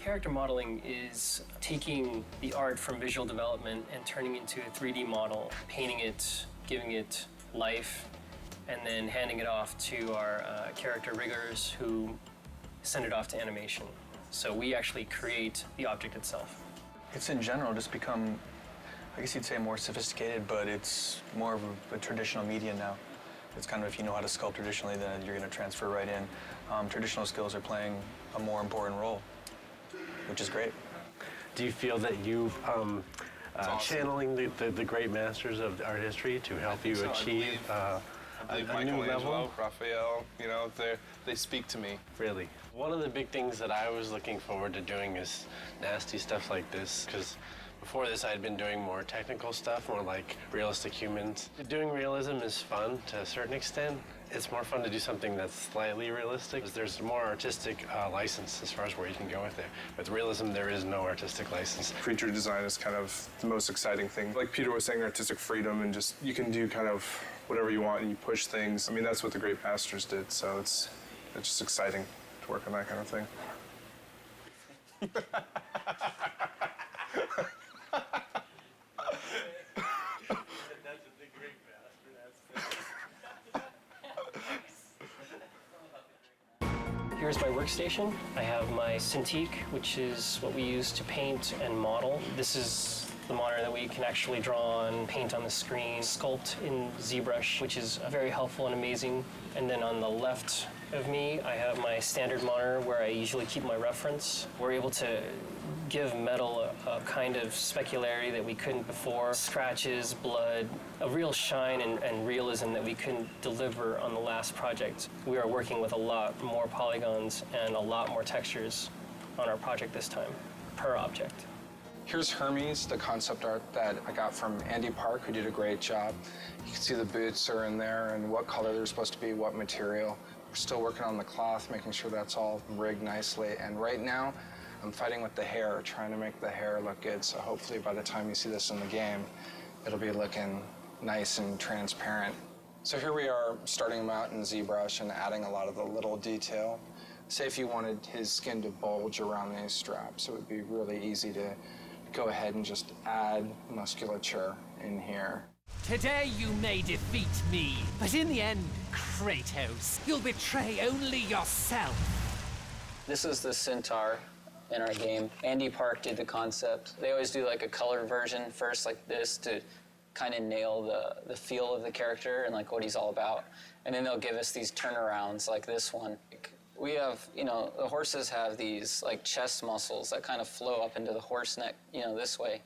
Character modeling is taking the art from visual development and turning it into a 3D model, painting it, giving it life, and then handing it off to our character riggers who send it off to animation. So we actually create the object itself. It's in general just become, I guess you'd say, more sophisticated, but it's more of a traditional media now. It's kind of, if you know how to sculpt traditionally, then you're going to transfer right in. Traditional skills are playing a more important role, which is great. Do you feel that you've awesome. channeling the great masters of art history to help you achieve I believe a new level? Raphael, you know, they speak to me. Really. One of the big things that I was looking forward to doing is nasty stuff like this, because before this I had been doing more technical stuff, more like realistic humans. Doing realism is fun to a certain extent. It's more fun to do something that's slightly realistic. There's more artistic license as far as where you can go with it. With realism, there is no artistic license. Creature design is kind of the most exciting thing. Like Peter was saying, artistic freedom, and just you can do kind of whatever you want and you push things. I mean, that's what the great masters did, so it's just exciting to work on that kind of thing. Here's my workstation. I have my Cintiq, which is what we use to paint and model. This is the monitor that we can actually draw on, paint on the screen, sculpt in ZBrush, which is very helpful and amazing. And then on the left of me, I have my standard monitor where I usually keep my reference. We're able to give metal a kind of specularity that we couldn't before. Scratches, blood, a real shine and realism that we couldn't deliver on the last project. We are working with a lot more polygons and a lot more textures on our project this time, per object. Here's Hermes, the concept art that I got from Andy Park, who did a great job. You can see the boots are in there and what color they're supposed to be, what material. We're still working on the cloth, making sure that's all rigged nicely. And right now, I'm fighting with the hair, trying to make the hair look good. So hopefully by the time you see this in the game, it'll be looking nice and transparent. So here we are starting him out in ZBrush and adding a lot of the little detail. Say if you wanted his skin to bulge around these straps, it would be really easy to go ahead and just add musculature in here. Today you may defeat me, but in the end, Kratos, you'll betray only yourself. This is the centaur in our game. Andy Park did the concept. They always do like a color version first like this to kind of nail the feel of the character and like what he's all about. And then they'll give us these turnarounds like this one. We have, you know, the horses have these like chest muscles that kind of flow up into the horse neck, you know, this way.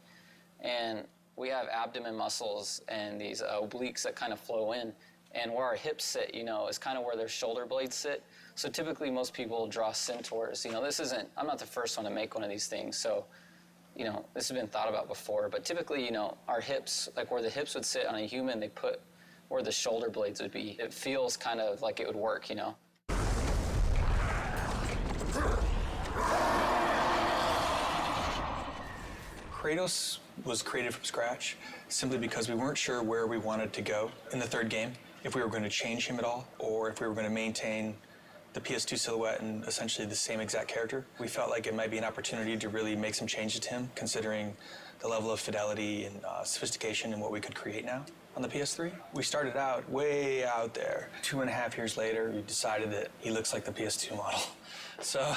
And we have abdomen muscles and these obliques that kind of flow in. And where our hips sit, you know, is kind of where their shoulder blades sit. So typically most people draw centaurs. You know, I'm not the first one to make one of these things, so, you know, this has been thought about before. But typically, you know, our hips, like where the hips would sit on a human, they put where the shoulder blades would be. It feels kind of like it would work, you know. Kratos was created from scratch simply because we weren't sure where we wanted to go in the third game, if we were going to change him at all, or if we were going to maintain the PS2 silhouette and essentially the same exact character. We felt like it might be an opportunity to really make some changes to him, considering the level of fidelity and sophistication and what we could create now on the PS3. We started out way out there. 2.5 years later, we decided that he looks like the PS2 model. So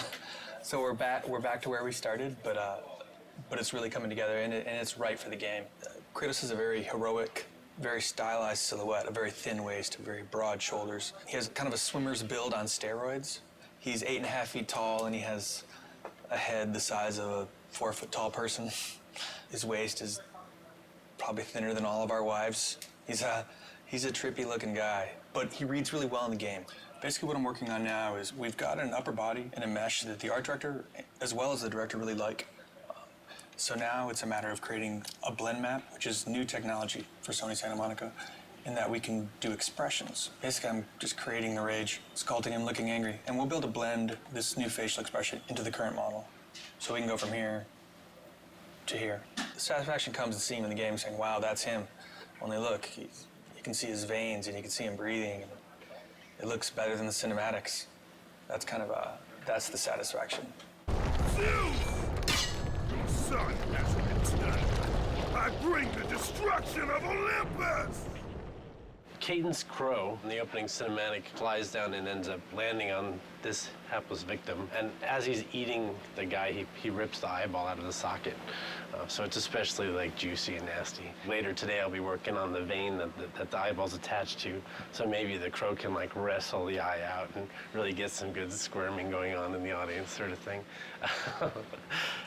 we're back to where we started, but it's really coming together, and it's right for the game. Kratos is a very heroic, very stylized silhouette, a very thin waist, very broad shoulders. He has kind of a swimmer's build on steroids. He's 8.5 feet tall, and he has a head the size of a 4-foot-tall person. His waist is probably thinner than all of our wives. He's a trippy-looking guy, but he reads really well in the game. Basically what I'm working on now is we've got an upper body and a mesh that the art director, as well as the director, really like. So now it's a matter of creating a blend map, which is new technology for Sony Santa Monica, in that we can do expressions. Basically, I'm just creating the rage, sculpting him looking angry, and we'll be able to blend this new facial expression into the current model. So we can go from here to here. The satisfaction comes in seeing him in the game saying, wow, that's him. Only look, you can see his veins and you can see him breathing. And it looks better than the cinematics. That's kind of that's the satisfaction. sun has returned. I bring the destruction of Olympus! Caden's crow in the opening cinematic flies down and ends up landing on this hapless victim. And as he's eating the guy, he rips the eyeball out of the socket. So it's especially like juicy and nasty. Later today, I'll be working on the vein that the eyeball's attached to. So maybe the crow can like wrestle the eye out and really get some good squirming going on in the audience, sort of thing.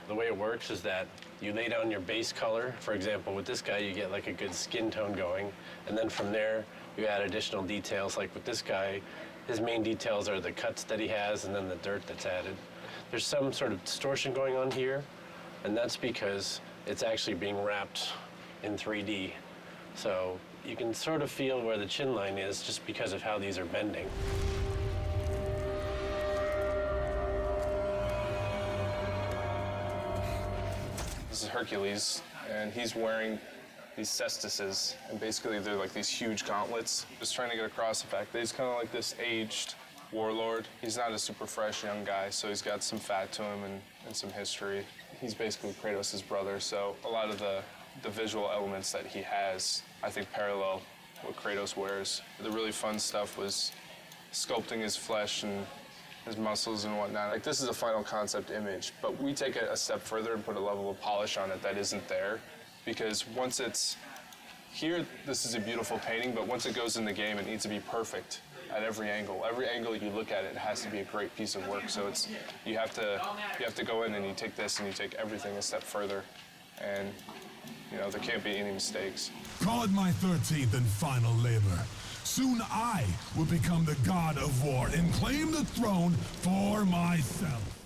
The way it works is that you lay down your base color. For example, with this guy, you get like a good skin tone going. And then from there, you add additional details. Like with this guy, his main details are the cuts that he has and then the dirt that's added. There's some sort of distortion going on here, and that's because it's actually being wrapped in 3D. So you can sort of feel where the chin line is just because of how these are bending. This is Hercules, and he's wearing these cestises, and basically they're like these huge gauntlets. Just trying to get across the fact that he's kind of like this aged warlord. He's not a super fresh young guy, so he's got some fat to him and some history. He's basically Kratos' brother, so a lot of the visual elements that he has, I think, parallel what Kratos wears. The really fun stuff was sculpting his flesh and his muscles and whatnot. Like, this is a final concept image, but we take it a step further and put a level of polish on it that isn't there. Because once it's here, this is a beautiful painting, but once it goes in the game, it needs to be perfect at every angle. Every angle you look at it has to be a great piece of work. So it's you have to go in and you take this and you take everything a step further, and there can't be any mistakes. Call it my 13th and final labor. Soon I will become the god of war and claim the throne for myself.